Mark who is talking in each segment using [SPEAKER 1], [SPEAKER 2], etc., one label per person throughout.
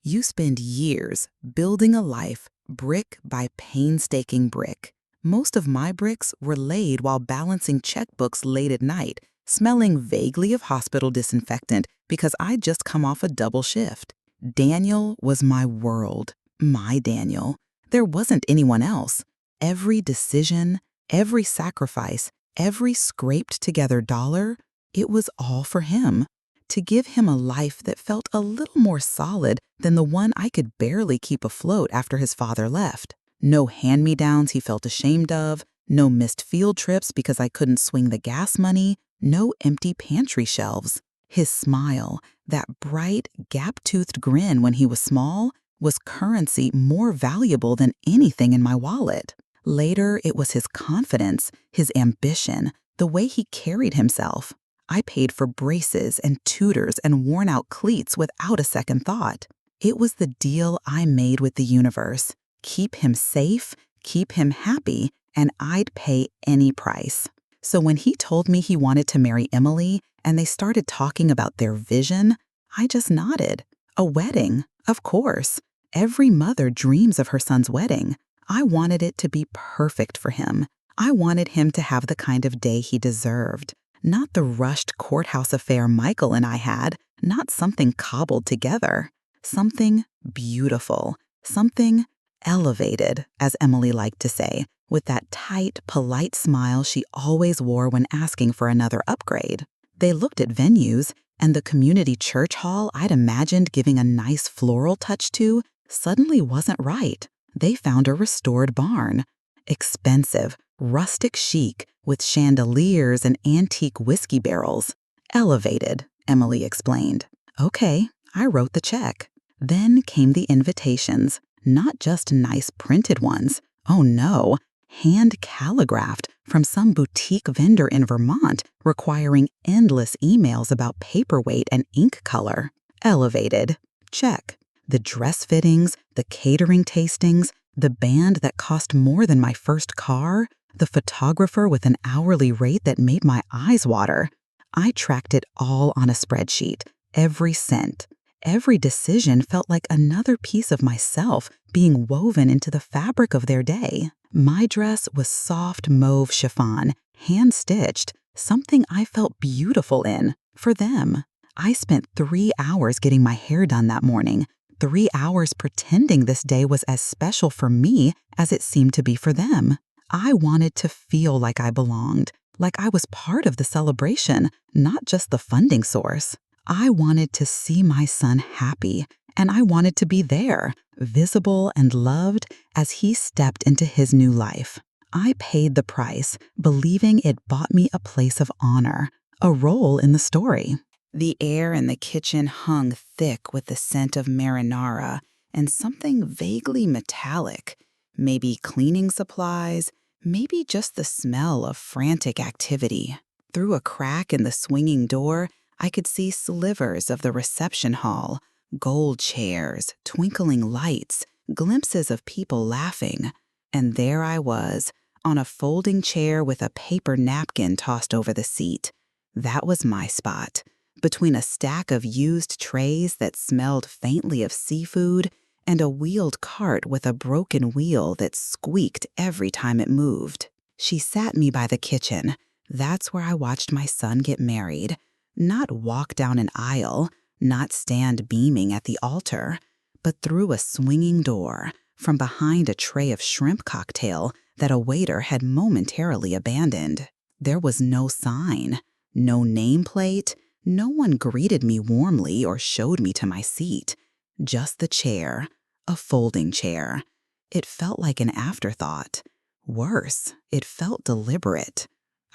[SPEAKER 1] You spend years building a life brick by painstaking brick. Most of my bricks were laid while balancing checkbooks late at night, smelling vaguely of hospital disinfectant because I'd just come off a double shift. Daniel was my world, my Daniel. There wasn't anyone else. Every decision, every sacrifice, every scraped together dollar, it was all for him. To give him a life that felt a little more solid than the one I could barely keep afloat after his father left. No hand-me-downs he felt ashamed of, no missed field trips because I couldn't swing the gas money, no empty pantry shelves. His smile, that bright, gap-toothed grin when he was small, was currency more valuable than anything in my wallet. Later, it was his confidence, his ambition, the way he carried himself. I paid for braces and tutors and worn-out cleats without a second thought. It was the deal I made with the universe. Keep him safe, keep him happy, and I'd pay any price. So when he told me he wanted to marry Emily and they started talking about their vision, I just nodded. A wedding, of course. Every mother dreams of her son's wedding. I wanted it to be perfect for him. I wanted him to have the kind of day he deserved. Not the rushed courthouse affair Michael and I had, not something cobbled together. Something beautiful, something elevated, as Emily liked to say, with that tight, polite smile she always wore when asking for another upgrade. They looked at venues, and the community church hall I'd imagined giving a nice floral touch to suddenly wasn't right. They found a restored barn. Expensive, rustic chic, with chandeliers and antique whiskey barrels. Elevated, Emily explained. Okay, I wrote the check. Then came the invitations, not just nice printed ones. Oh no, hand calligraphed from some boutique vendor in Vermont requiring endless emails about paperweight and ink color. Elevated, check. The dress fittings, the catering tastings, the band that cost more than my first car, the photographer with an hourly rate that made my eyes water. I tracked it all on a spreadsheet, every cent. Every decision felt like another piece of myself being woven into the fabric of their day. My dress was soft mauve chiffon, hand-stitched, something I felt beautiful in, for them. I spent 3 hours getting my hair done that morning, 3 hours pretending this day was as special for me as it seemed to be for them. I wanted to feel like I belonged, like I was part of the celebration, not just the funding source. I wanted to see my son happy, and I wanted to be there, visible and loved as he stepped into his new life. I paid the price, believing it bought me a place of honor, a role in the story. The air in the kitchen hung thick with the scent of marinara and something vaguely metallic, maybe cleaning supplies, maybe just the smell of frantic activity. Through a crack in the swinging door, I could see slivers of the reception hall, gold chairs, twinkling lights, glimpses of people laughing. And there I was, on a folding chair with a paper napkin tossed over the seat. That was my spot, between a stack of used trays that smelled faintly of seafood and a wheeled cart with a broken wheel that squeaked every time it moved. She sat me by the kitchen. That's where I watched my son get married. Not walk down an aisle, not stand beaming at the altar, but through a swinging door, from behind a tray of shrimp cocktail that a waiter had momentarily abandoned. There was no sign, no nameplate, no one greeted me warmly or showed me to my seat. Just the chair, a folding chair. It felt like an afterthought. Worse, it felt deliberate.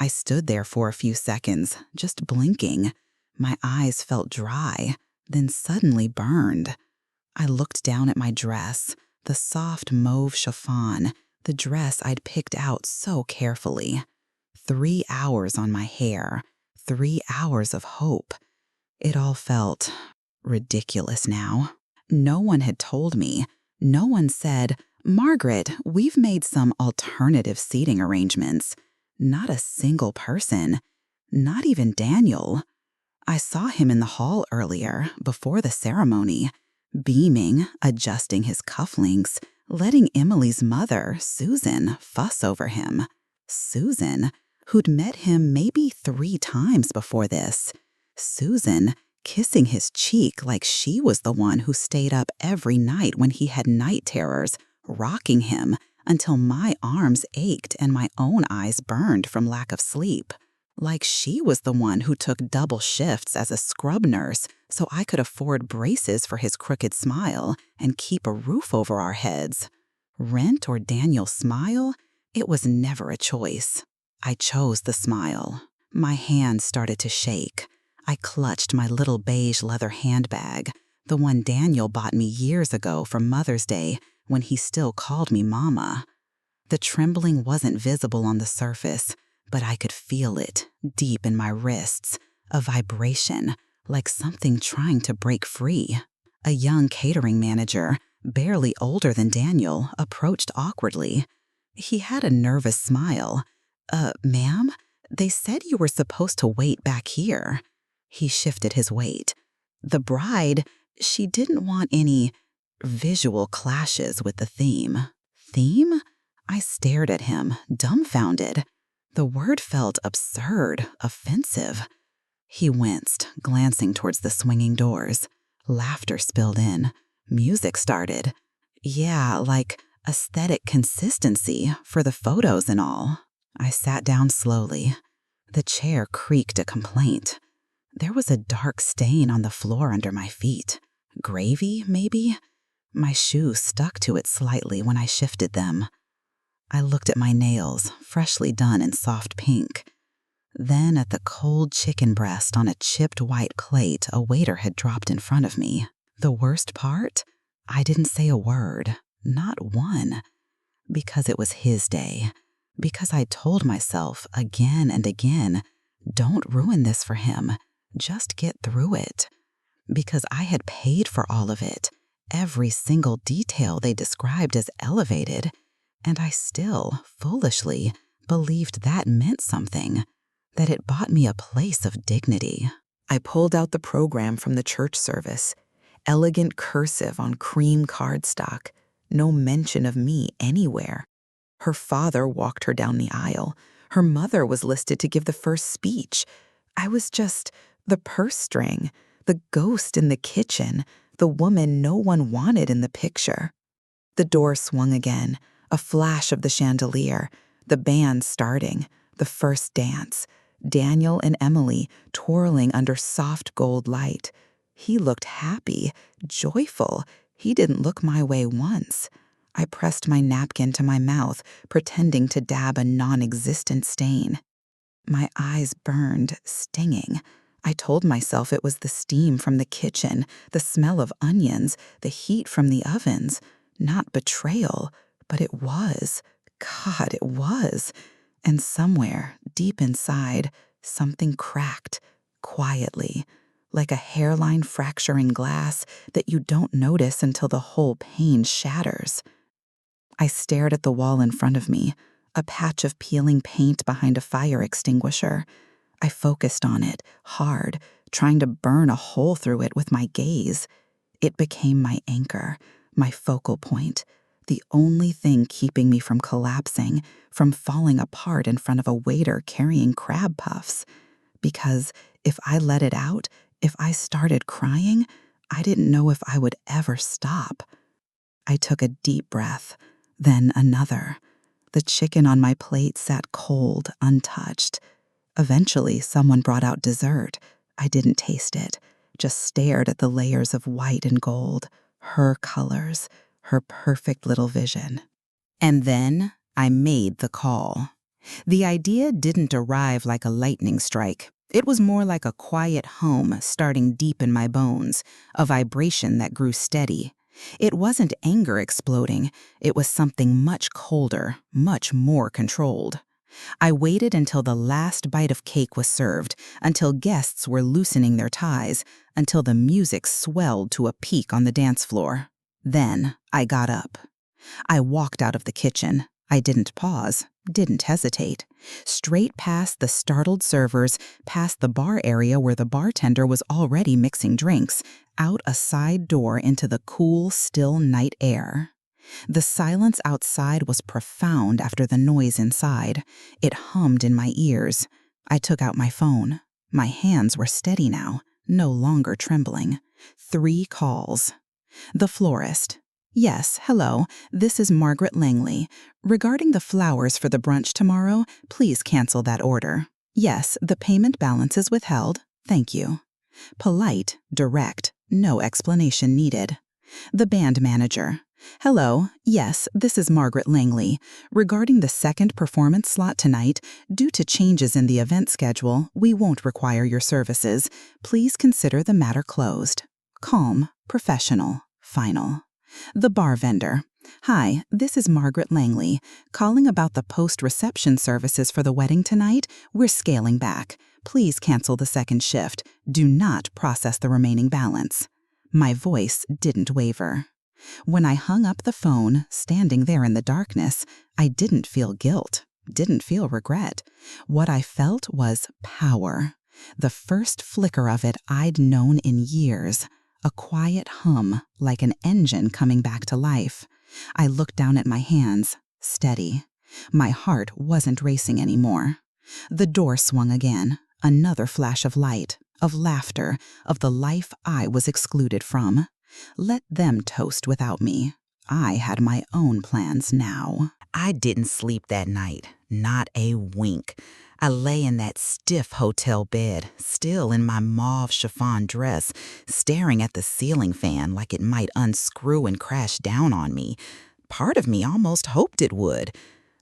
[SPEAKER 1] I stood there for a few seconds, just blinking. My eyes felt dry, then suddenly burned. I looked down at my dress, the soft mauve chiffon, the dress I'd picked out so carefully. 3 hours on my hair, 3 hours of hope. It all felt ridiculous now. No one had told me. No one said, "Margaret, we've made some alternative seating arrangements." Not a single person. Not even Daniel. I saw him in the hall earlier, before the ceremony. beaming, adjusting his cufflinks, letting Emily's mother, Susan, fuss over him. Susan, who'd met him maybe 3 times before this. Susan, kissing his cheek like she was the one who stayed up every night when he had night terrors, rocking him until my arms ached and my own eyes burned from lack of sleep. Like she was the one who took double shifts as a scrub nurse so I could afford braces for his crooked smile and keep a roof over our heads. Rent or Daniel's smile? It was never a choice. I chose the smile. My hands started to shake. I clutched my little beige leather handbag, the one Daniel bought me years ago for Mother's Day when he still called me Mama. The trembling wasn't visible on the surface, but I could feel it deep in my wrists, a vibration, like something trying to break free. A young catering manager, barely older than Daniel, approached awkwardly. He had a nervous smile. Ma'am, they said you were supposed to wait back here." He shifted his weight. The bride, she didn't want any visual clashes with the theme. Theme? I stared at him, dumbfounded. The word felt absurd, offensive. He winced, glancing towards the swinging doors. Laughter spilled in. Music started. Yeah, like aesthetic consistency for the photos and all. I sat down slowly. The chair creaked a complaint. There was a dark stain on the floor under my feet. Gravy, maybe? My shoes stuck to it slightly when I shifted them. I looked at my nails, freshly done in soft pink. Then at the cold chicken breast on a chipped white plate a waiter had dropped in front of me. The worst part? I didn't say a word. Not one. Because it was his day. Because I told myself again and again, don't ruin this for him. Just get through it. Because I had paid for all of it. Every single detail they described as elevated. And I still, foolishly, believed that meant something. That it bought me a place of dignity. I pulled out the program from the church service. Elegant cursive on cream cardstock. No mention of me anywhere. Her father walked her down the aisle. Her mother was listed to give the first speech. I was just the purse string, the ghost in the kitchen, the woman no one wanted in the picture. The door swung again, a flash of the chandelier, the band starting, the first dance, Daniel and Emily twirling under soft gold light. He looked happy, joyful. He didn't look my way once. I pressed my napkin to my mouth, pretending to dab a non-existent stain. My eyes burned, stinging. I told myself it was the steam from the kitchen, the smell of onions, the heat from the ovens. Not betrayal, but it was. God, it was. And somewhere, deep inside, something cracked, quietly, like a hairline fracturing glass that you don't notice until the whole pane shatters. I stared at the wall in front of me, a patch of peeling paint behind a fire extinguisher. I focused on it, hard, trying to burn a hole through it with my gaze. It became my anchor, my focal point, the only thing keeping me from collapsing, from falling apart in front of a waiter carrying crab puffs. Because if I let it out, if I started crying, I didn't know if I would ever stop. I took a deep breath, then another. The chicken on my plate sat cold, untouched. Eventually, someone brought out dessert. I didn't taste it, just stared at the layers of white and gold, her colors, her perfect little vision. And then I made the call. The idea didn't arrive like a lightning strike. It was more like a quiet hum starting deep in my bones, a vibration that grew steady. It wasn't anger exploding. It was something much colder, much more controlled. I waited until the last bite of cake was served, until guests were loosening their ties, until the music swelled to a peak on the dance floor. Then I got up. I walked out of the kitchen. I didn't pause, Didn't hesitate. Straight past the startled servers, past the bar area where the bartender was already mixing drinks, out a side door into the cool, still night air. The silence outside was profound after the noise inside. It hummed in my ears. I took out my phone. My hands were steady now, no longer trembling. 3 calls. The florist. Yes, hello, this is Margaret Langley. Regarding the flowers for the brunch tomorrow, please cancel that order. Yes, the payment balance is withheld. Thank you. Polite, direct, no explanation needed. The band manager. Hello, yes, this is Margaret Langley. Regarding the second performance slot tonight, due to changes in the event schedule, we won't require your services. Please consider the matter closed. Calm, professional, final. The bar vendor. Hi, this is Margaret Langley. Calling about the post-reception services for the wedding tonight, we're scaling back. Please cancel the second shift. Do not process the remaining balance. My voice didn't waver. When I hung up the phone, standing there in the darkness, I didn't feel guilt, didn't feel regret. What I felt was power. The first flicker of it I'd known in years. A quiet hum, like an engine coming back to life. I looked down at my hands, steady. My heart wasn't racing anymore. The door swung again, another flash of light, of laughter, of the life I was excluded from. Let them toast without me. I had my own plans now. I didn't sleep that night, not a wink. I lay in that stiff hotel bed, still in my mauve chiffon dress, staring at the ceiling fan like it might unscrew and crash down on me. Part of me almost hoped it would.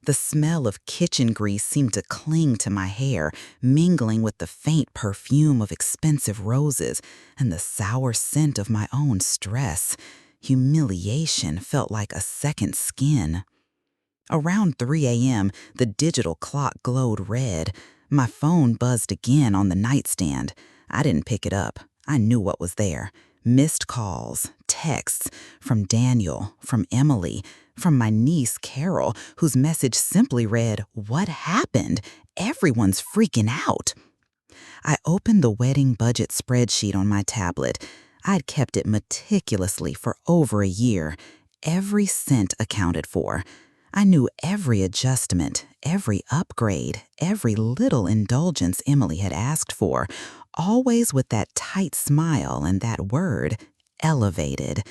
[SPEAKER 1] The smell of kitchen grease seemed to cling to my hair, mingling with the faint perfume of expensive roses and the sour scent of my own stress. Humiliation felt like a second skin. Around 3 a.m., the digital clock glowed red. My phone buzzed again on the nightstand. I didn't pick it up. I knew what was there. Missed calls, texts from Daniel, from Emily, from my niece Carol, whose message simply read, "What happened? Everyone's freaking out." I opened the wedding budget spreadsheet on my tablet. I'd kept it meticulously for over a year, every cent accounted for. I knew every adjustment, every upgrade, every little indulgence Emily had asked for, always with that tight smile and that word, elevated.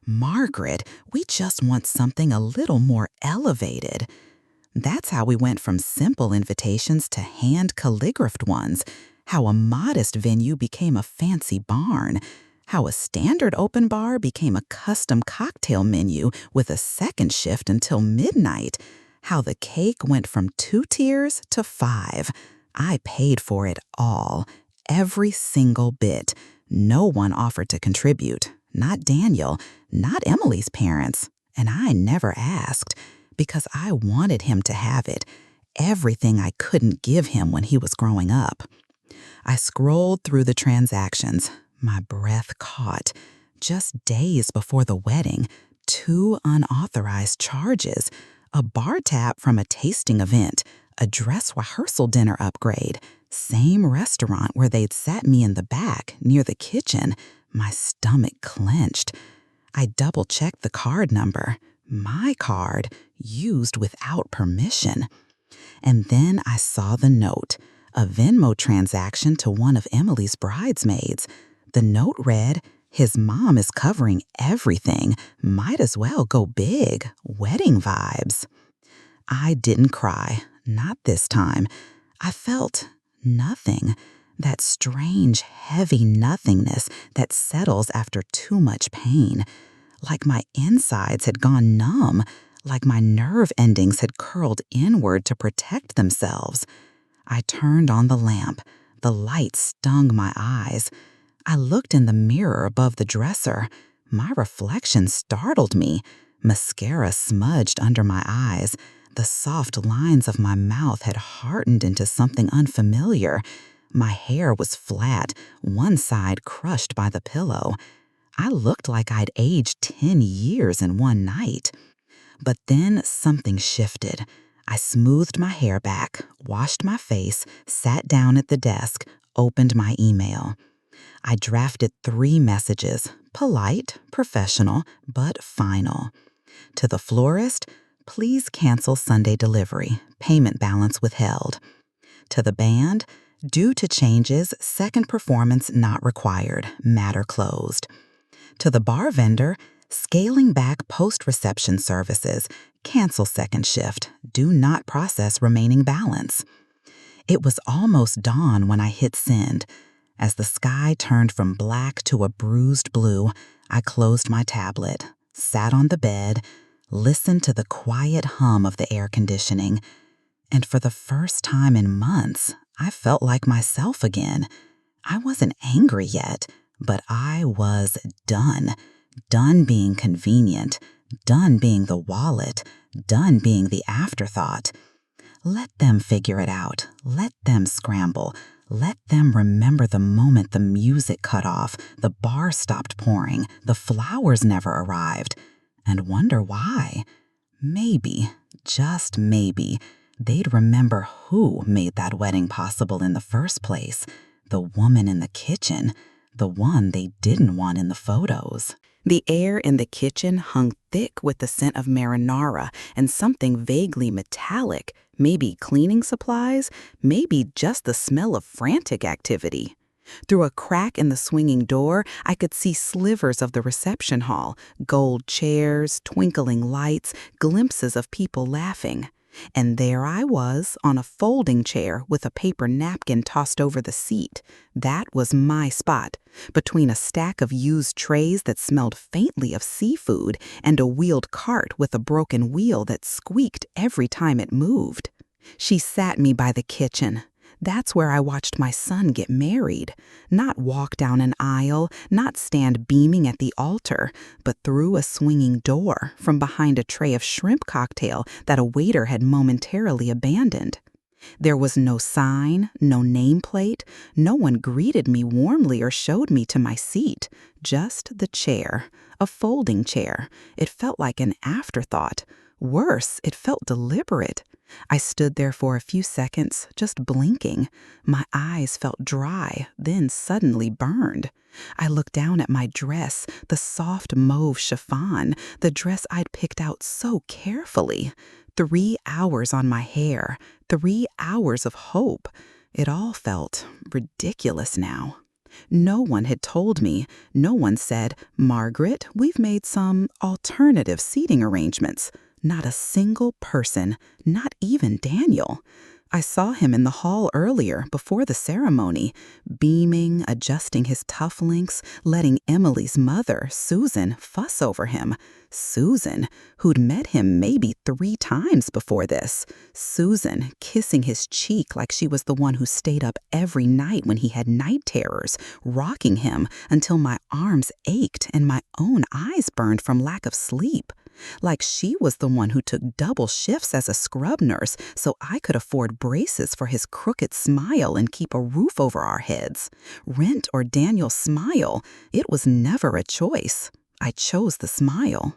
[SPEAKER 1] Margaret, we just want something a little more elevated. That's how we went from simple invitations to hand calligraphed ones, how a modest venue became a fancy barn, how a standard open bar became a custom cocktail menu with a second shift until midnight, how the cake went from 2 tiers to 5. I paid for it all, every single bit. No one offered to contribute, not Daniel, not Emily's parents, and I never asked, because I wanted him to have it, everything I couldn't give him when he was growing up. I scrolled through the transactions, my breath caught. Just days before the wedding, 2 unauthorized charges, a bar tab from a tasting event, a dress rehearsal dinner upgrade, same restaurant where they'd sat me in the back near the kitchen. My stomach clenched. I double-checked the card number, my card, used without permission. And then I saw the note, a Venmo transaction to one of Emily's bridesmaids. The note read, "His mom is covering everything. Might as well go big. Wedding vibes." I didn't cry, not this time. I felt nothing, that strange, heavy nothingness that settles after too much pain. Like my insides had gone numb, like my nerve endings had curled inward to protect themselves. I turned on the lamp. The light stung my eyes. I looked in the mirror above the dresser. My reflection startled me. Mascara smudged under my eyes. The soft lines of my mouth had hardened into something unfamiliar. My hair was flat, one side crushed by the pillow. I looked like I'd aged 10 years in one night. But then something shifted. I smoothed my hair back, washed my face, sat down at the desk, opened my email. I drafted 3 messages, polite, professional, but final. To the florist, please cancel Sunday delivery, payment balance withheld. To the band, due to changes, second performance not required, matter closed. To the bar vendor, scaling back post-reception services, cancel second shift, do not process remaining balance. It was almost dawn when I hit send. As the sky turned from black to a bruised blue, I closed my tablet, sat on the bed, listened to the quiet hum of the air conditioning, and for the first time in months, I felt like myself again. I wasn't angry yet, but I was done. Done being convenient, done being the wallet, done being the afterthought. Let them figure it out. Let them scramble. Let them remember the moment the music cut off, the bar stopped pouring, the flowers never arrived, and wonder why. Maybe, just maybe, they'd remember who made that wedding possible in the first place. The woman in the kitchen, the one they didn't want in the photos. The air in the kitchen hung thick with the scent of marinara and something vaguely metallic, maybe cleaning supplies, maybe just the smell of frantic activity. Through a crack in the swinging door, I could see slivers of the reception hall, gold chairs, twinkling lights, glimpses of people laughing. And there I was, on a folding chair with a paper napkin tossed over the seat. That was my spot, between a stack of used trays that smelled faintly of seafood and a wheeled cart with a broken wheel that squeaked every time it moved. She sat me by the kitchen. That's where I watched my son get married. Not walk down an aisle, not stand beaming at the altar, but through a swinging door from behind a tray of shrimp cocktail that a waiter had momentarily abandoned. There was no sign, no nameplate, no one greeted me warmly or showed me to my seat. Just the chair, a folding chair. It felt like an afterthought. Worse, it felt deliberate. I stood there for a few seconds, just blinking. My eyes felt dry, then suddenly burned. I looked down at my dress, the soft mauve chiffon, the dress I'd picked out so carefully. 3 hours on my hair, 3 hours of hope. It all felt ridiculous now. No one had told me. No one said, "Margaret, we've made some alternative seating arrangements." Not a single person, not even Daniel. I saw him in the hall earlier, before the ceremony, beaming, adjusting his cuff links, letting Emily's mother, Susan, fuss over him. Susan, who'd met him maybe 3 times before this. Susan, kissing his cheek like she was the one who stayed up every night when he had night terrors, rocking him until my arms ached and my own eyes burned from lack of sleep. Like she was the one who took double shifts as a scrub nurse so I could afford braces for his crooked smile and keep a roof over our heads. Rent or Daniel's smile, it was never a choice. I chose the smile.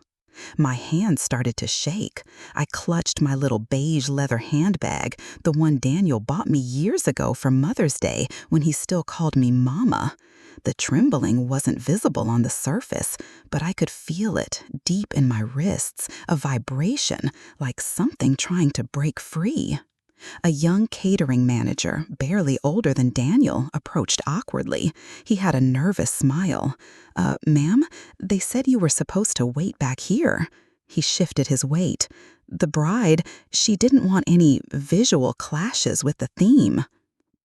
[SPEAKER 1] My hand started to shake. I clutched my little beige leather handbag, the one Daniel bought me years ago for Mother's Day when he still called me Mama. The trembling wasn't visible on the surface, but I could feel it deep in my wrists, a vibration like something trying to break free. A young catering manager, barely older than Daniel, approached awkwardly. He had a nervous smile. Ma'am, they said you were supposed to wait back here." He shifted his weight. The bride, she didn't want any visual clashes with the theme.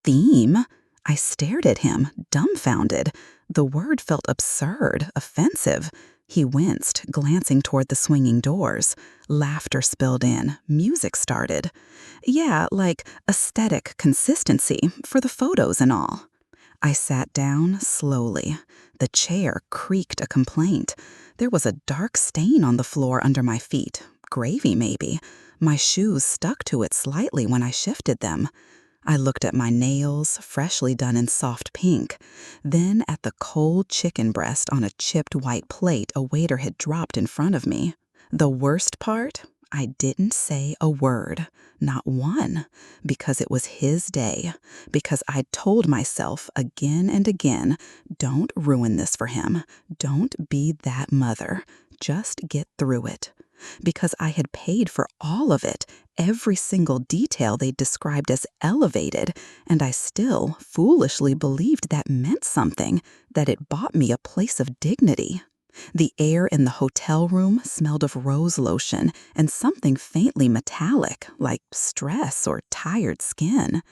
[SPEAKER 1] Theme? I stared at him, dumbfounded. The word felt absurd, offensive. He winced, glancing toward the swinging doors. Laughter spilled in. Music started. Yeah, like aesthetic consistency for the photos and all. I sat down slowly. The chair creaked a complaint. There was a dark stain on the floor under my feet. Gravy, maybe. My shoes stuck to it slightly when I shifted them. I looked at my nails, freshly done in soft pink, then at the cold chicken breast on a chipped white plate a waiter had dropped in front of me. The worst part? I didn't say a word, not one, because it was his day, because I'd told myself again and again, don't ruin this for him, don't be that mother, just get through it. Because I had paid for all of it, every single detail they described as elevated, and I still foolishly believed that meant something, that it bought me a place of dignity. The air in the hotel room smelled of rose lotion and something faintly metallic, like stress or tired skin.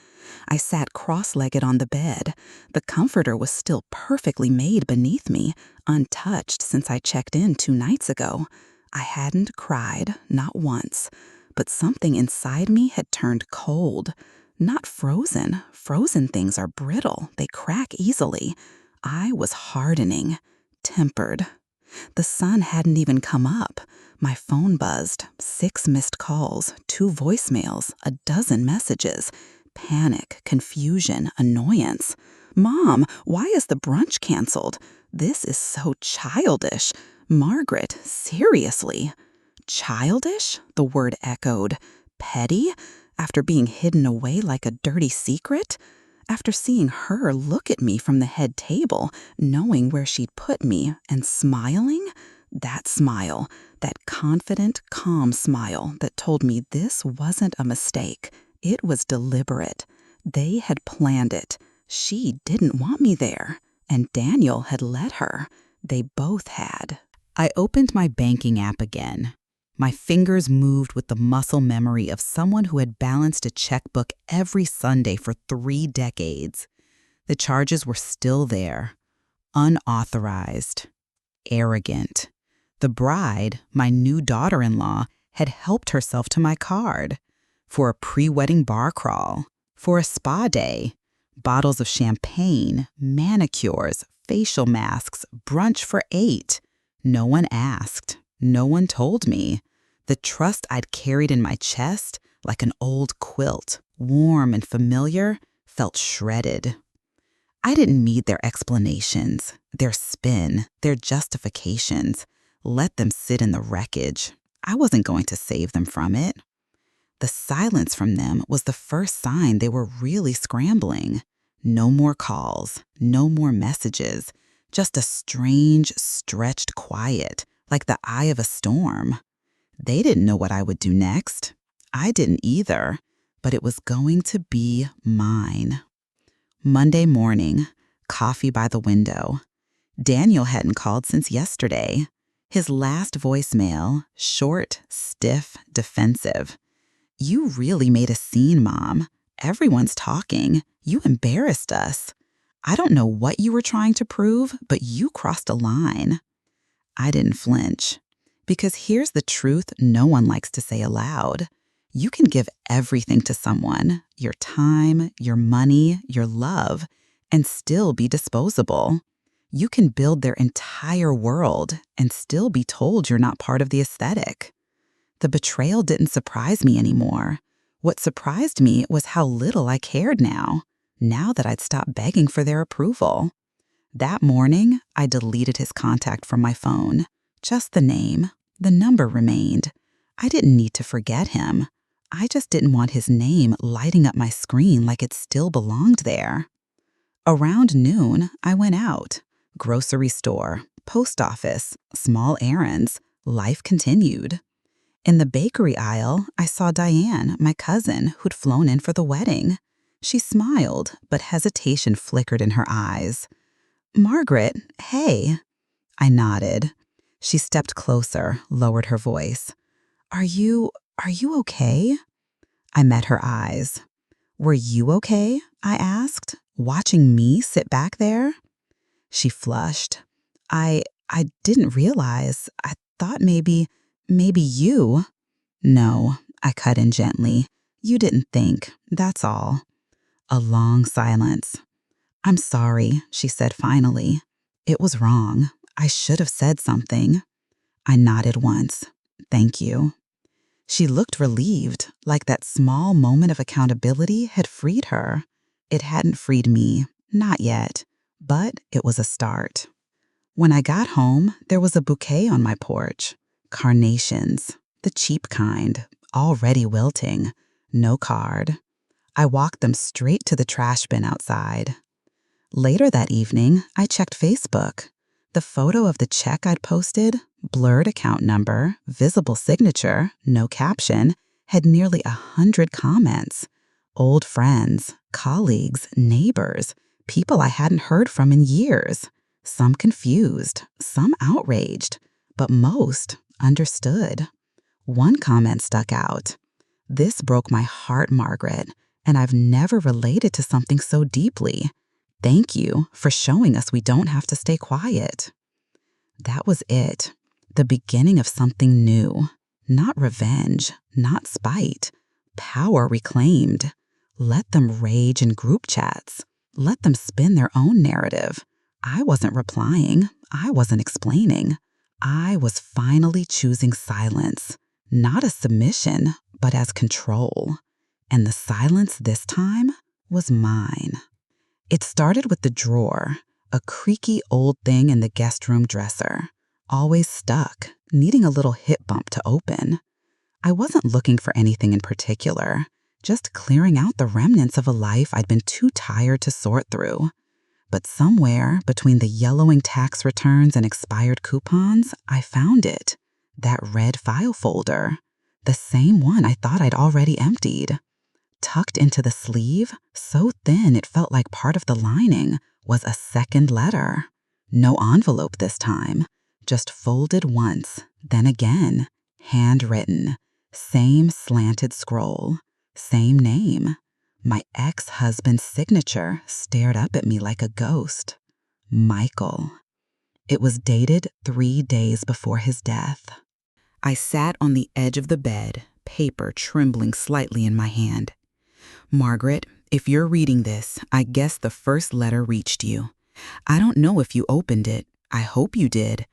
[SPEAKER 1] I sat cross-legged on the bed. The comforter was still perfectly made beneath me, untouched since I checked in 2 nights ago. I hadn't cried, not once, but something inside me had turned cold. Not frozen. Frozen things are brittle. They crack easily. I was hardening, tempered. The sun hadn't even come up. My phone buzzed. 6 missed calls, 2 voicemails, a dozen messages. Panic, confusion, annoyance. Mom, why is the brunch canceled? This is so childish. Margaret, seriously. Childish? The word echoed. Petty? After being hidden away like a dirty secret? After seeing her look at me from the head table, knowing where she'd put me, and smiling? That smile, that confident, calm smile that told me this wasn't a mistake. It was deliberate. They had planned it. She didn't want me there, and Daniel had let her. They both had. I opened my banking app again. My fingers moved with the muscle memory of someone who had balanced a checkbook every Sunday for 3 decades. The charges were still there. Unauthorized. Arrogant. The bride, my new daughter-in-law, had helped herself to my card. For a pre-wedding bar crawl. For a spa day. Bottles of champagne, manicures, facial masks, brunch for 8. No one asked. No one told me. The trust I'd carried in my chest, like an old quilt, warm and familiar, felt shredded. I didn't need their explanations, their spin, their justifications. Let them sit in the wreckage. I wasn't going to save them from it. The silence from them was the first sign they were really scrambling. No more calls, no more messages, just a strange, stretched quiet, like the eye of a storm. They didn't know what I would do next. I didn't either, but it was going to be mine. Monday morning, coffee by the window. Daniel hadn't called since yesterday. His last voicemail, short, stiff, defensive. You really made a scene, Mom. Everyone's talking. You embarrassed us. I don't know what you were trying to prove, but you crossed a line. I didn't flinch. Because here's the truth no one likes to say aloud. You can give everything to someone, your time, your money, your love, and still be disposable. You can build their entire world and still be told you're not part of the aesthetic. The betrayal didn't surprise me anymore. What surprised me was how little I cared now that I'd stopped begging for their approval. That morning, I deleted his contact from my phone. Just the name. The number remained. I didn't need to forget him. I just didn't want his name lighting up my screen like it still belonged there. Around noon, I went out. Grocery store, post office, small errands. Life continued. In the bakery aisle, I saw Diane, my cousin, who'd flown in for the wedding. She smiled, but hesitation flickered in her eyes. Margaret, hey. I nodded. She stepped closer, lowered her voice. Are you okay? I met her eyes. Were you okay? I asked, watching me sit back there. She flushed. I didn't realize. I thought maybe you. No, I cut in gently. You didn't think, that's all. A long silence. I'm sorry, she said finally. It was wrong. I should have said something. I nodded once. Thank you. She looked relieved, like that small moment of accountability had freed her. It hadn't freed me, not yet, but it was a start. When I got home, there was a bouquet on my porch. Carnations. the cheap kind, already wilting. No card. I walked them straight to the trash bin outside. Later that evening, I checked Facebook. The photo of the check I'd posted, blurred account number, visible signature, no caption, had nearly 100 comments. Old friends, colleagues, neighbors, people I hadn't heard from in years. Some confused, some outraged, but most understood. One comment stuck out. "This broke my heart, Margaret, and I've never related to something so deeply. Thank you for showing us we don't have to stay quiet." That was it. The beginning of something new. Not revenge, not spite. Power reclaimed. Let them rage in group chats. Let them spin their own narrative. I wasn't replying. I wasn't explaining. I was finally choosing silence. Not as submission, but as control. And the silence this time was mine. It started with the drawer, a creaky old thing in the guest room dresser, always stuck, needing a little hip bump to open. I wasn't looking for anything in particular, just clearing out the remnants of a life I'd been too tired to sort through. But somewhere between the yellowing tax returns and expired coupons, I found it. That red file folder. The same one I thought I'd already emptied. Tucked into the sleeve, so thin it felt like part of the lining, was a second letter. No envelope this time, just folded once, then again, handwritten, same slanted scroll, same name. My ex-husband's signature stared up at me like a ghost. Michael. It was dated 3 days before his death. I sat on the edge of the bed, paper trembling slightly in my hand. "Margaret, if you're reading this, I guess the first letter reached you. I don't know if you opened it. I hope you did.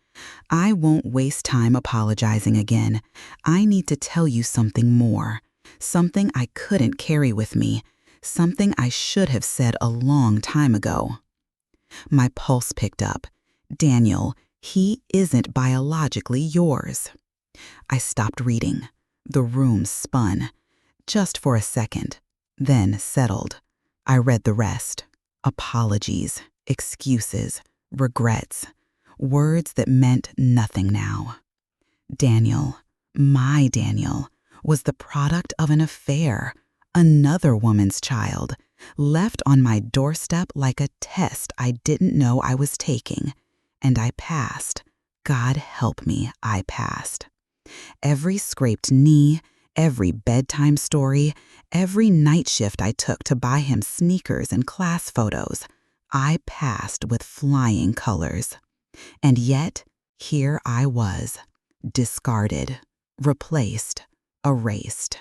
[SPEAKER 1] I won't waste time apologizing again. I need to tell you something more. Something I couldn't carry with me. Something I should have said a long time ago." My pulse picked up. "Daniel, he isn't biologically yours." I stopped reading. The room spun. Just for a second. Then settled. I read the rest. Apologies, excuses, regrets. Words that meant nothing now. Daniel, my Daniel, was the product of an affair, another woman's child, left on my doorstep like a test I didn't know I was taking. And I passed. God help me, I passed. Every scraped knee, every bedtime story, every night shift I took to buy him sneakers and class photos, I passed with flying colors. And yet, here I was, discarded, replaced, erased.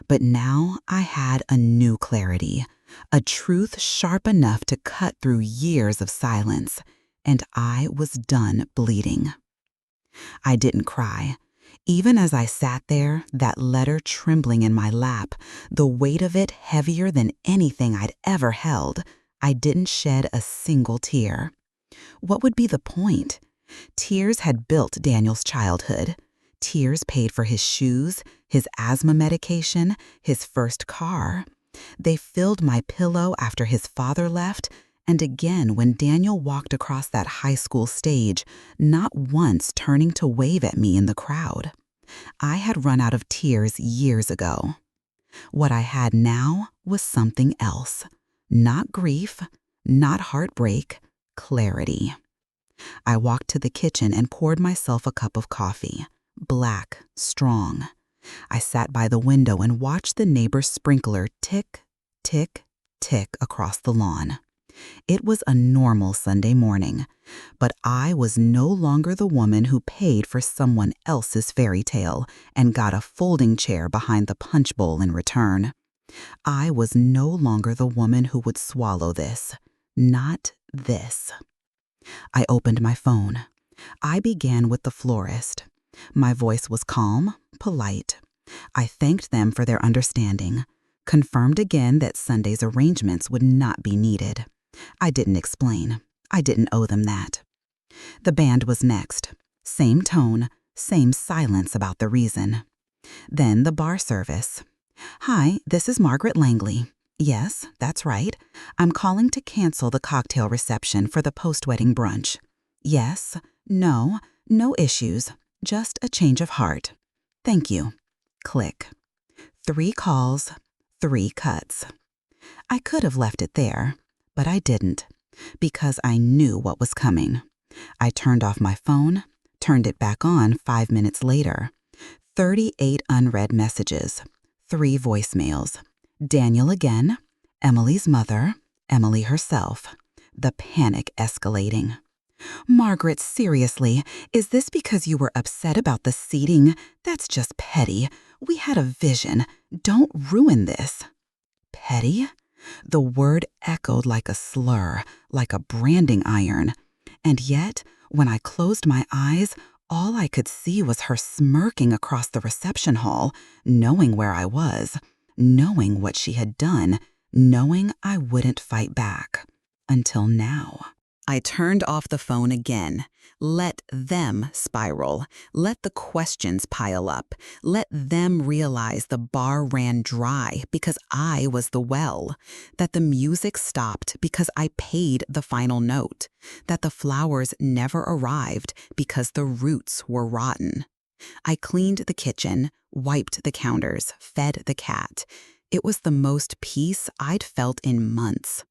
[SPEAKER 1] But now I had a new clarity, a truth sharp enough to cut through years of silence, and I was done bleeding. I didn't cry. Even as I sat there, that letter trembling in my lap, the weight of it heavier than anything I'd ever held, I didn't shed a single tear. What would be the point? Tears had built Daniel's childhood. Tears paid for his shoes, his asthma medication, his first car. They filled my pillow after his father left, and again when Daniel walked across that high school stage, not once turning to wave at me in the crowd. I had run out of tears years ago. What I had now was something else. Not grief, not heartbreak, clarity. I walked to the kitchen and poured myself a cup of coffee. Black, strong. I sat by the window and watched the neighbor's sprinkler tick, tick, tick across the lawn. It was a normal Sunday morning, but I was no longer the woman who paid for someone else's fairy tale and got a folding chair behind the punch bowl in return. I was no longer the woman who would swallow this. Not this. I opened my phone. I began with the florist. My voice was calm, polite. I thanked them for their understanding, confirmed again that Sunday's arrangements would not be needed. I didn't explain. I didn't owe them that. The band was next. Same tone, Same silence about the reason. Then the bar service. Hi, this is Margaret Langley. Yes, that's right. I'm calling to cancel the cocktail reception for the post-wedding brunch. Yes, no, no issues, just a change of heart. Thank you. Click. 3 calls, 3 cuts. I could have left it there, but I didn't, because I knew what was coming. I turned off my phone, turned it back on 5 minutes later. 38 unread messages, 3 voicemails. Daniel again, Emily's mother, Emily herself. The panic escalating. Margaret, seriously, is this because you were upset about the seating? That's just petty. We had a vision. Don't ruin this. Petty? The word echoed like a slur, like a branding iron. And yet, when I closed my eyes, all I could see was her smirking across the reception hall, knowing where I was, knowing what she had done, knowing I wouldn't fight back. Until now. I turned off the phone again. Let them spiral. Let the questions pile up. Let them realize the bar ran dry because I was the well. That the music stopped because I paid the final note. That the flowers never arrived because the roots were rotten. I cleaned the kitchen, wiped the counters, fed the cat. It was the most peace I'd felt in months.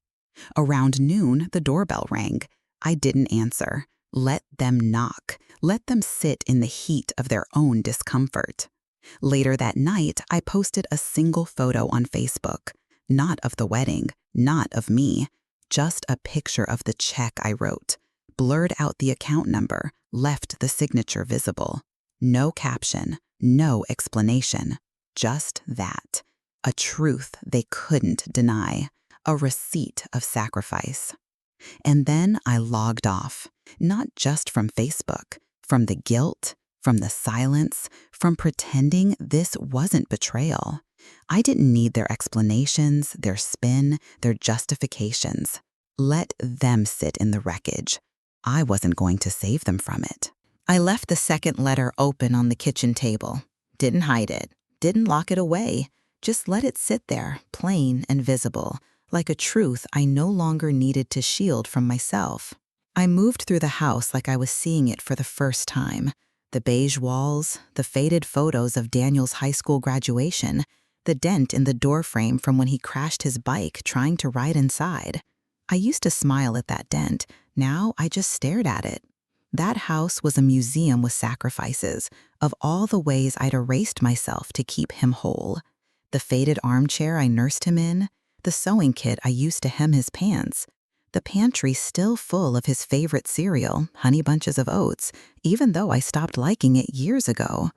[SPEAKER 1] Around noon, the doorbell rang. I didn't answer. Let them knock. Let them sit in the heat of their own discomfort. Later that night, I posted a single photo on Facebook. Not of the wedding, not of me. Just a picture of the check I wrote. Blurred out the account number, left the signature visible. No caption, no explanation. Just that. A truth they couldn't deny. A receipt of sacrifice. And then I logged off, not just from Facebook, from the guilt, from the silence, from pretending this wasn't betrayal. I didn't need their explanations, their spin, their justifications. Let them sit in the wreckage. I wasn't going to save them from it. I left the second letter open on the kitchen table. Didn't hide it, didn't lock it away. Just let it sit there, plain and visible, like a truth I no longer needed to shield from myself. I moved through the house like I was seeing it for the first time. The beige walls, the faded photos of Daniel's high school graduation, the dent in the doorframe from when he crashed his bike trying to ride inside. I used to smile at that dent. Now I just stared at it. That house was a museum with sacrifices, of all the ways I'd erased myself to keep him whole. The faded armchair I nursed him in, the sewing kit I used to hem his pants, the pantry still full of his favorite cereal, Honey Bunches of Oats, even though I stopped liking it years ago.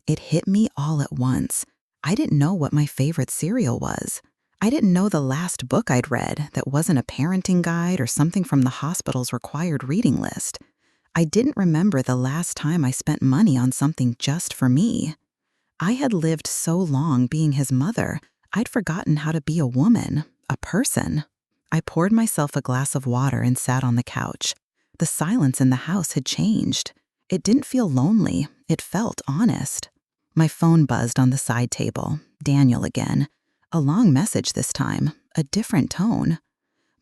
[SPEAKER 1] It hit me all at once. I didn't know what my favorite cereal was. I didn't know the last book I'd read that wasn't a parenting guide or something from the hospital's required reading list. I didn't remember the last time I spent money on something just for me. I had lived so long being his mother, I'd forgotten how to be a woman, a person. I poured myself a glass of water and sat on the couch. The silence in the house had changed. It didn't feel lonely. It felt honest. My phone buzzed on the side table. Daniel again. A long message this time, a different tone.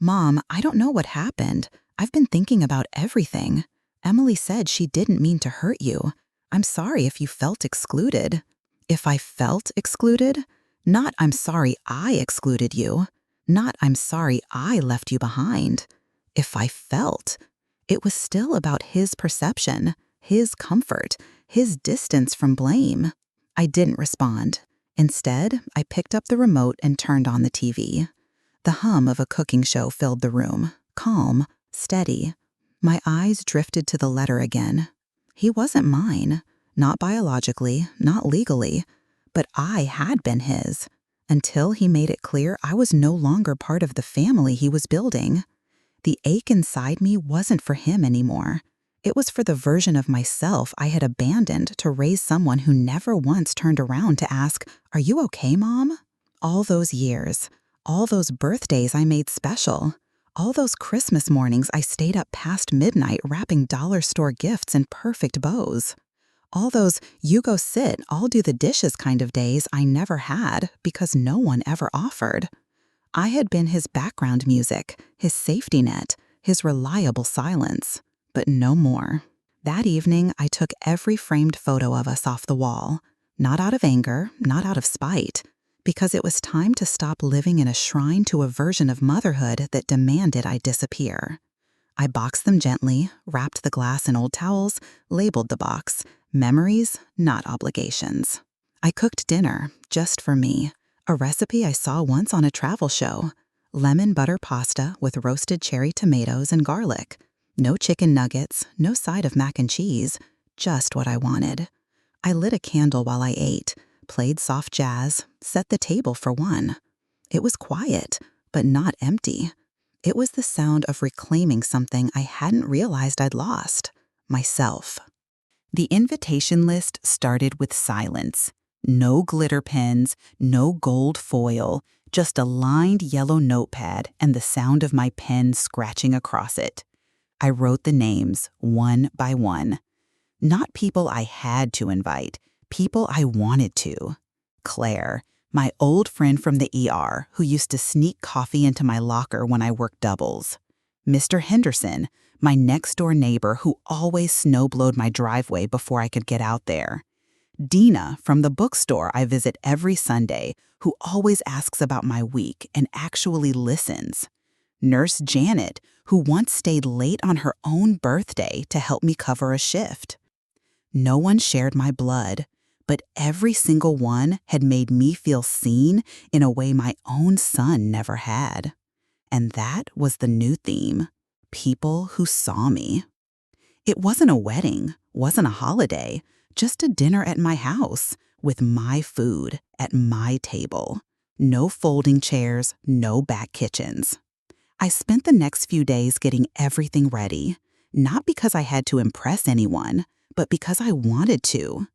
[SPEAKER 1] Mom, I don't know what happened. I've been thinking about everything. Emily said she didn't mean to hurt you. I'm sorry if you felt excluded. If I felt excluded? Not I'm sorry I excluded you. Not I'm sorry I left you behind. If I felt, it was still about his perception, his comfort, his distance from blame. I didn't respond. Instead, I picked up the remote and turned on the TV. The hum of a cooking show filled the room, calm, steady. My eyes drifted to the letter again. He wasn't mine, not biologically, not legally, but I had been his, until he made it clear I was no longer part of the family he was building. The ache inside me wasn't for him anymore. It was for the version of myself I had abandoned to raise someone who never once turned around to ask, "Are you okay, Mom?" All those years, all those birthdays I made special, all those Christmas mornings I stayed up past midnight wrapping dollar store gifts in perfect bows. All those "you go sit, I'll do the dishes" kind of days I never had because no one ever offered. I had been his background music, his safety net, his reliable silence, but no more. That evening, I took every framed photo of us off the wall, not out of anger, not out of spite, because it was time to stop living in a shrine to a version of motherhood that demanded I disappear. I boxed them gently, wrapped the glass in old towels, labeled the box, memories, not obligations. I cooked dinner, just for me, a recipe I saw once on a travel show. Lemon butter pasta with roasted cherry tomatoes and garlic. No chicken nuggets, no side of mac and cheese, just what I wanted. I lit a candle while I ate, played soft jazz, set the table for one. It was quiet, but not empty. It was the sound of reclaiming something I hadn't realized I'd lost, myself. The invitation list started with silence. No glitter pens, no gold foil, just a lined yellow notepad and the sound of my pen scratching across it. I wrote the names, one by one. Not people I had to invite, people I wanted to. Claire, my old friend from the ER who used to sneak coffee into my locker when I worked doubles. Mr. Henderson, my next-door neighbor who always snowblowed my driveway before I could get out there. Dina from the bookstore I visit every Sunday, who always asks about my week and actually listens. Nurse Janet, who once stayed late on her own birthday to help me cover a shift. No one shared my blood, but every single one had made me feel seen in a way my own son never had. And that was the new theme: people who saw me. It wasn't a wedding, wasn't a holiday, just a dinner at my house, with my food at my table. No folding chairs, no back kitchens. I spent the next few days getting everything ready, not because I had to impress anyone, but because I wanted to.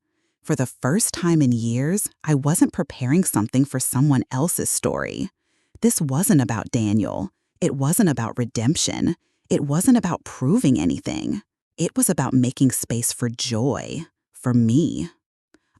[SPEAKER 1] For the first time in years, I wasn't preparing something for someone else's story. This wasn't about Daniel. It wasn't about redemption. It wasn't about proving anything. It was about making space for joy, for me.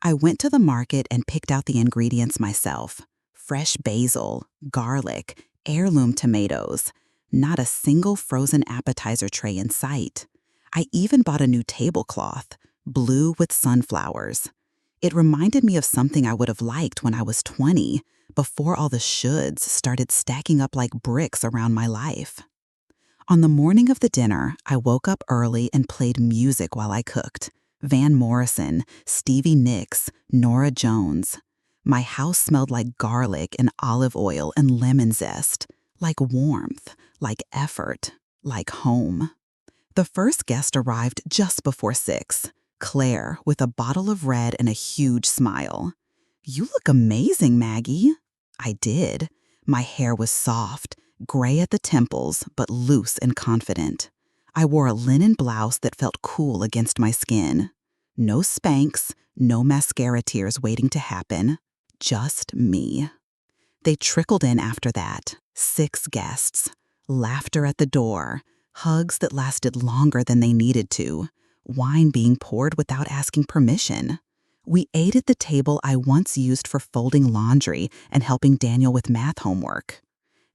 [SPEAKER 1] I went to the market and picked out the ingredients myself. Fresh basil, garlic, heirloom tomatoes. Not a single frozen appetizer tray in sight. I even bought a new tablecloth, blue with sunflowers. It reminded me of something I would have liked when I was 20, before all the shoulds started stacking up like bricks around my life. On the morning of the dinner, I woke up early and played music while I cooked. Van Morrison, Stevie Nicks, Norah Jones. My house smelled like garlic and olive oil and lemon zest, like warmth, like effort, like home. The first guest arrived just before 6, Claire, with a bottle of red and a huge smile. "You look amazing, Maggie." I did. My hair was soft, gray at the temples, but loose and confident. I wore a linen blouse that felt cool against my skin. No Spanx, no mascara tears waiting to happen. Just me. They trickled in after that. 6 guests. Laughter at the door. Hugs that lasted longer than they needed to. Wine being poured without asking permission. We ate at the table I once used for folding laundry and helping Daniel with math homework.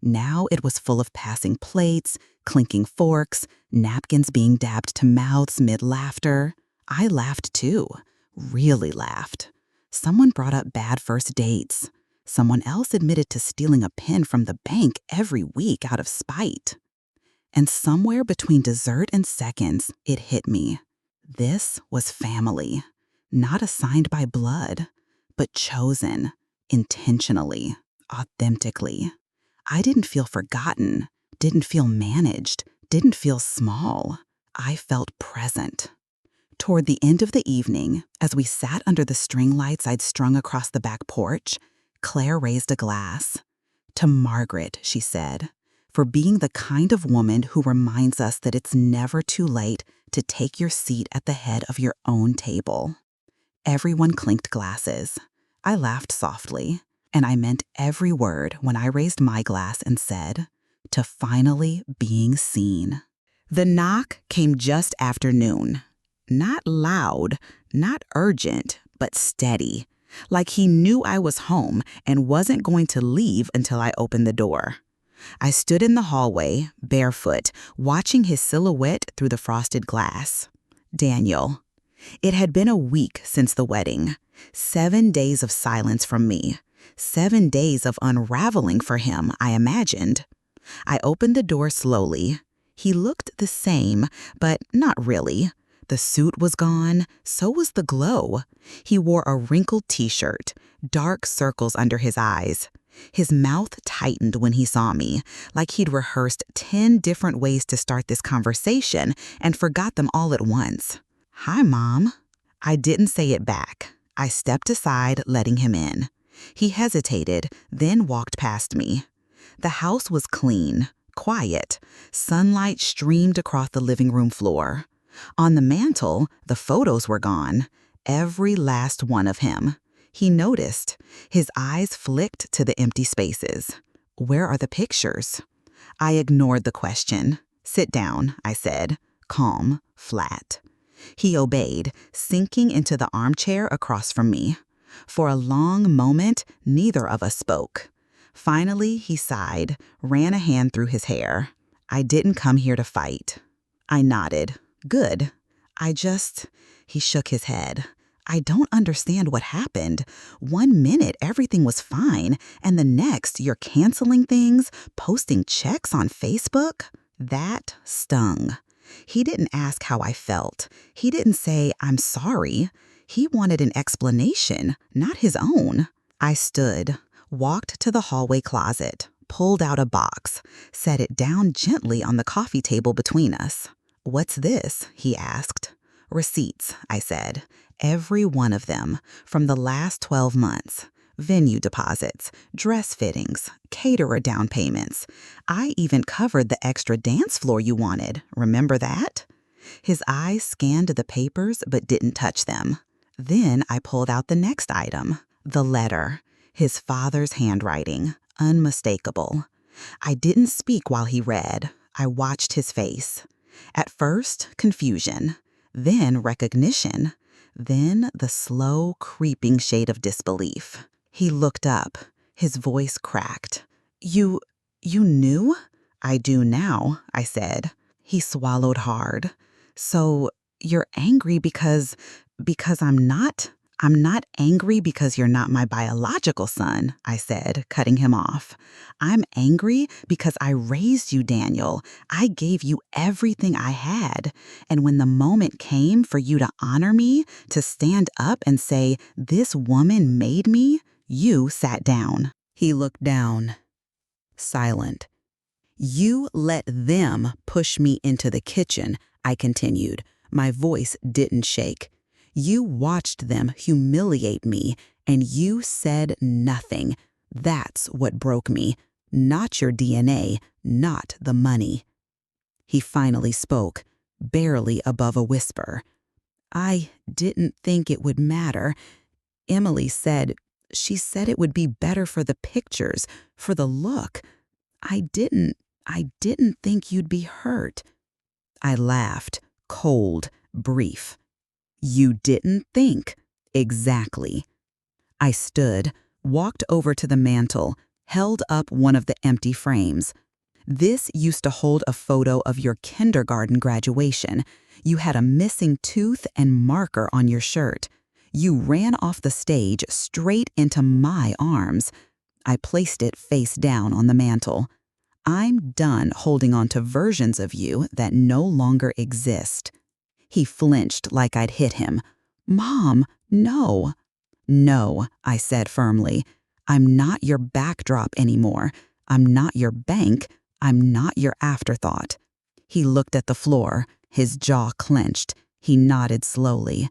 [SPEAKER 1] Now it was full of passing plates, clinking forks, napkins being dabbed to mouths mid-laughter. I laughed too. Really laughed. Someone brought up bad first dates. Someone else admitted to stealing a pen from the bank every week out of spite. And somewhere between dessert and seconds, it hit me. This was family. Not assigned by blood, but chosen, intentionally, authentically. I didn't feel forgotten, didn't feel managed, didn't feel small. I felt present. Toward the end of the evening, as we sat under the string lights I'd strung across the back porch, Claire raised a glass. "To Margaret," she said, "for being the kind of woman who reminds us that it's never too late to take your seat at the head of your own table." Everyone clinked glasses. I laughed softly, and I meant every word when I raised my glass and said, "To finally being seen." The knock came just after noon. Not loud, not urgent, but steady. Like he knew I was home and wasn't going to leave until I opened the door. I stood in the hallway, barefoot, watching his silhouette through the frosted glass. Daniel. It had been a week since the wedding. 7 days of silence from me. 7 days of unraveling for him, I imagined. I opened the door slowly. He looked the same, but not really. The suit was gone, so was the glow. He wore a wrinkled t-shirt, dark circles under his eyes. His mouth tightened when he saw me, like he'd rehearsed 10 different ways to start this conversation and forgot them all at once. "Hi, Mom." I didn't say it back. I stepped aside, letting him in. He hesitated, then walked past me. The house was clean, quiet. Sunlight streamed across the living room floor. On the mantel, the photos were gone. Every last one of him. He noticed. His eyes flicked to the empty spaces. "Where are the pictures?" I ignored the question. "Sit down," I said, calm, flat. He obeyed, sinking into the armchair across from me. For a long moment, neither of us spoke. Finally, he sighed, ran a hand through his hair. "I didn't come here to fight." I nodded. "Good. He shook his head. "I don't understand what happened. 1 minute everything was fine, and the next you're canceling things, posting checks on Facebook?" That stung. He didn't ask how I felt. He didn't say, "I'm sorry." He wanted an explanation, not his own. I stood, walked to the hallway closet, pulled out a box, set it down gently on the coffee table between us. "What's this?" he asked. "Receipts," I said. "Every one of them, from the last 12 months. Venue deposits, dress fittings, caterer down payments. I even covered the extra dance floor you wanted. Remember that?" His eyes scanned the papers but didn't touch them. Then I pulled out the next item, the letter. His father's handwriting, unmistakable. I didn't speak while he read. I watched his face. At first, confusion. Then recognition. Then the slow, creeping shade of disbelief. He looked up. His voice cracked. You knew?" "I do now," I said. He swallowed hard. "So you're angry because I'm not angry because you're not my biological son," I said, cutting him off. "I'm angry because I raised you, Daniel. I gave you everything I had. And when the moment came for you to honor me, to stand up and say, 'This woman made me,' you sat down." He looked down, silent. "You let them push me into the kitchen," I continued. My voice didn't shake. "You watched them humiliate me, and you said nothing. That's what broke me. Not your DNA, not the money." He finally spoke, barely above a whisper. "I didn't think it would matter. Emily said it would be better for the pictures, for the look. I didn't think you'd be hurt." I laughed, cold, brief. "You didn't think." Exactly. I stood, walked over to the mantel, held up one of the empty frames. "This used to hold a photo of your kindergarten graduation. You had a missing tooth and marker on your shirt. You ran off the stage straight into my arms." I placed it face down on the mantel. "I'm done holding on to versions of you that no longer exist." He flinched like I'd hit him. "Mom, no." "No," I said firmly. "I'm not your backdrop anymore. I'm not your bank. I'm not your afterthought." He looked at the floor, his jaw clenched. He nodded slowly.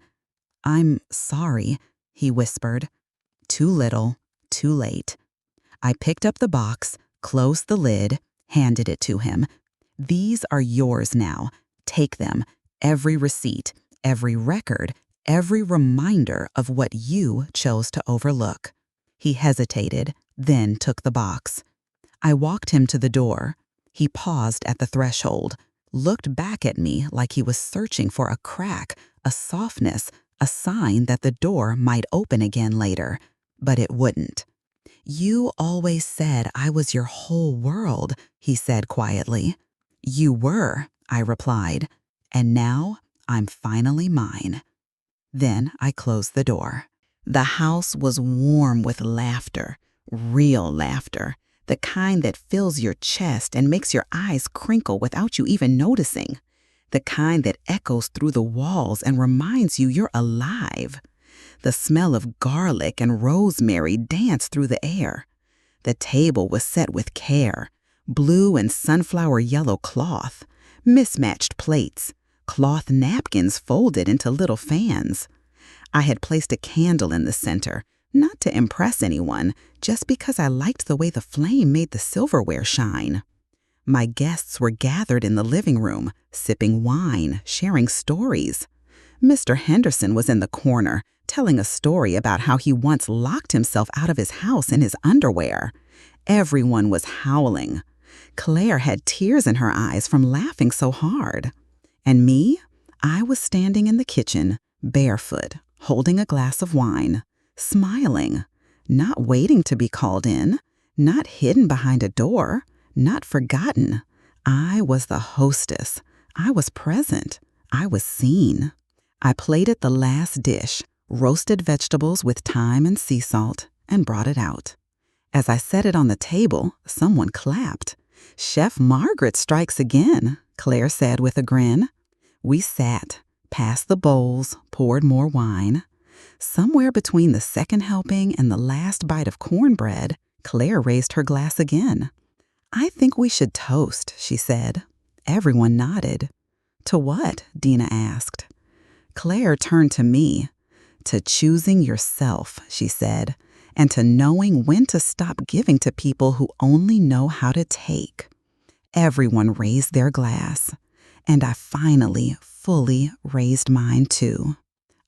[SPEAKER 1] "I'm sorry," he whispered. Too little, too late. I picked up the box, closed the lid, handed it to him. "These are yours now. Take them. Every receipt, every record, every reminder of what you chose to overlook." He hesitated, then took the box. I walked him to the door. He paused at the threshold, looked back at me like he was searching for a crack, a softness, a sign that the door might open again later, but it wouldn't. "You always said I was your whole world," he said quietly. "You were," I replied, "and now I'm finally mine." Then I closed the door. The house was warm with laughter, real laughter, the kind that fills your chest and makes your eyes crinkle without you even noticing, the kind that echoes through the walls and reminds you you're alive. The smell of garlic and rosemary danced through the air. The table was set with care, blue and sunflower yellow cloth, mismatched plates, cloth napkins folded into little fans. I had placed a candle in the center, not to impress anyone, just because I liked the way the flame made the silverware shine. My guests were gathered in the living room, sipping wine, sharing stories. Mr. Henderson was in the corner, telling a story about how he once locked himself out of his house in his underwear. Everyone was howling. Claire had tears in her eyes from laughing so hard. And me? I was standing in the kitchen, barefoot, holding a glass of wine, smiling, not waiting to be called in, not hidden behind a door, not forgotten. I was the hostess. I was present. I was seen. I plated the last dish, roasted vegetables with thyme and sea salt, and brought it out. As I set it on the table, someone clapped. "Chef Margaret strikes again," Claire said with a grin. We sat, passed the bowls, poured more wine. Somewhere between the second helping and the last bite of cornbread, Claire raised her glass again. "I think we should toast," she said. Everyone nodded. "To what?" Dina asked. Claire turned to me. "To choosing yourself," she said, "and to knowing when to stop giving to people who only know how to take." Everyone raised their glass, and I finally, fully raised mine too.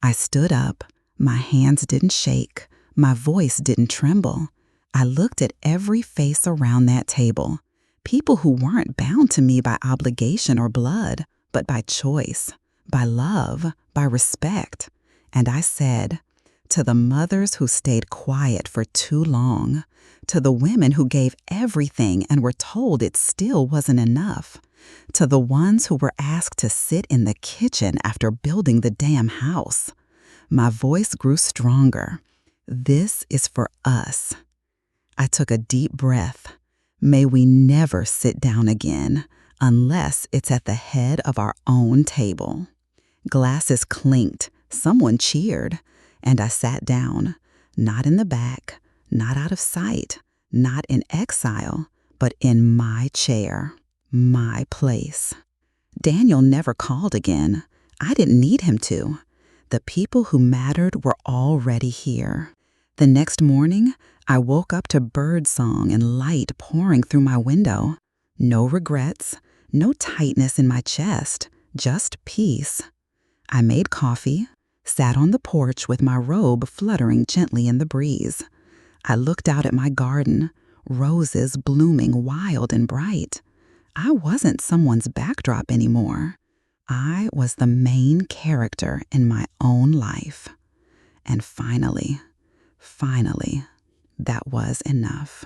[SPEAKER 1] I stood up. My hands didn't shake. My voice didn't tremble. I looked at every face around that table, people who weren't bound to me by obligation or blood, but by choice, by love, by respect. And I said, to the mothers who stayed quiet for too long, to the women who gave everything and were told it still wasn't enough, to the ones who were asked to sit in the kitchen after building the damn house, my voice grew stronger. This is for us. I took a deep breath. May we never sit down again unless it's at the head of our own table. Glasses clinked, someone cheered, and I sat down, not in the back, not out of sight, not in exile, but in my chair, my place. Daniel never called again. I didn't need him to. The people who mattered were already here. The next morning, I woke up to birdsong and light pouring through my window. No regrets, no tightness in my chest, just peace. I made coffee, sat on the porch with my robe fluttering gently in the breeze. I looked out at my garden, roses blooming wild and bright. I wasn't someone's backdrop anymore. I was the main character in my own life. And finally, that was enough.